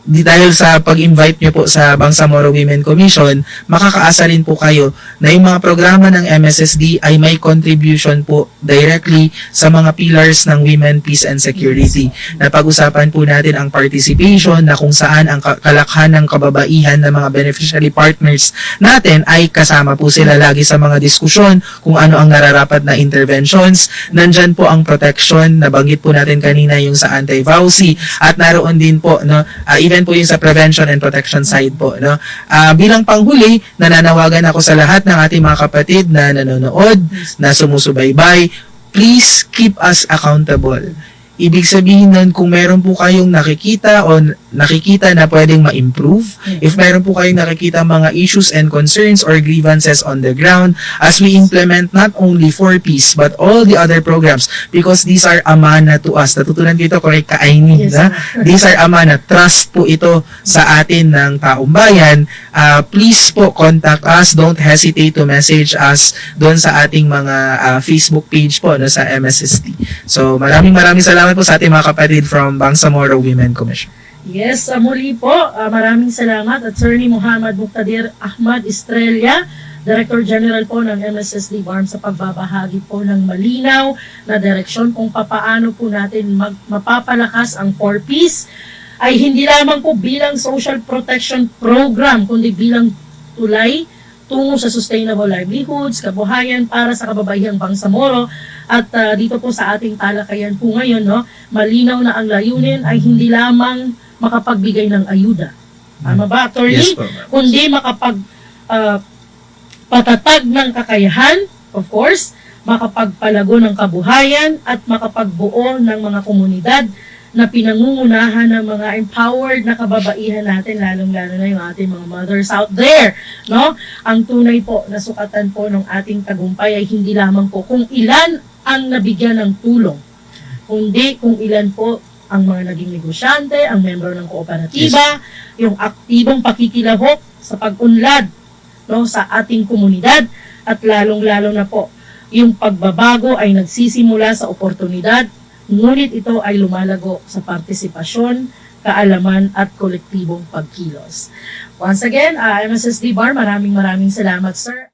dahil sa pag-invite nyo po sa Bangsamoro Women Commission, makakaasa rin po kayo na yung mga programa ng MSSD ay may contribution po directly sa mga pillars ng women, peace, and security. Napag-usapan po natin ang participation na kung saan ang kalakhan ng kababaihan ng mga beneficiary partners natin ay kasama po sila lagi sa mga diskusyon kung ano ang nararapat na interventions. Nandyan po ang protection, nabanggit po natin kanina yung sa anti-VAUSI at naroon din po no, even po yung sa prevention and protection side po. No? Bilang panghuli, nananawagan ako sa lahat ng ating mga kapatid na nanonood, na sumusubaybay, please keep us accountable. Ibig sabihin nun, kung meron po kayong nakikita o nakikita na pwedeng ma-improve, if meron po kayong nakikita mga issues and concerns or grievances on the ground, as we implement not only 4Ps but all the other programs, because these are amana to us. Natutunan dito ko kay Kaaini. Yes, These are amana. Trust po ito sa atin ng taong bayan. Please po contact us. Don't hesitate to message us doon sa ating mga Facebook page po no, sa MSSD. So maraming salamat po sa ating mga kapatid from Bangsamoro Women Commission. Yes, muli po, maraming salamat. Attorney Muhammad Muqtadir Ahmad Estrella, Director General po ng MSSD BARM sa pagbabahagi po ng malinaw na direksyon kung papaano po natin mapapalakas ang 4Ps ay hindi lamang po bilang social protection program, kundi bilang tulay tungo sa sustainable livelihoods, kabuhayan para sa kababaihang Bangsamoro. At dito po sa ating talakayan po ngayon, no, malinaw na ang layunin ay hindi lamang makapagbigay ng ayuda. Tama ba, Attorney? Yes, po. Kundi patatag ng kakayahan, of course, makapagpalago ng kabuhayan at makapagbuo ng mga komunidad na pinangungunahan ng mga empowered na kababaihan natin, lalong-lalo na yung ating mga mothers out there, no? Ang tunay po na sukatan po ng ating tagumpay ay hindi lamang po kung ilan ang nabigyan ng tulong, kundi kung ilan po ang mga naging negosyante, ang membro ng kooperatiba, yung aktibong pakikilahok sa pag-unlad, no, sa ating komunidad, at lalong-lalo na po yung pagbabago ay nagsisimula sa oportunidad, ngunit ito ay lumalago sa partisipasyon, kaalaman at kolektibong pagkilos. Once again, MSSD BARM, maraming salamat, sir.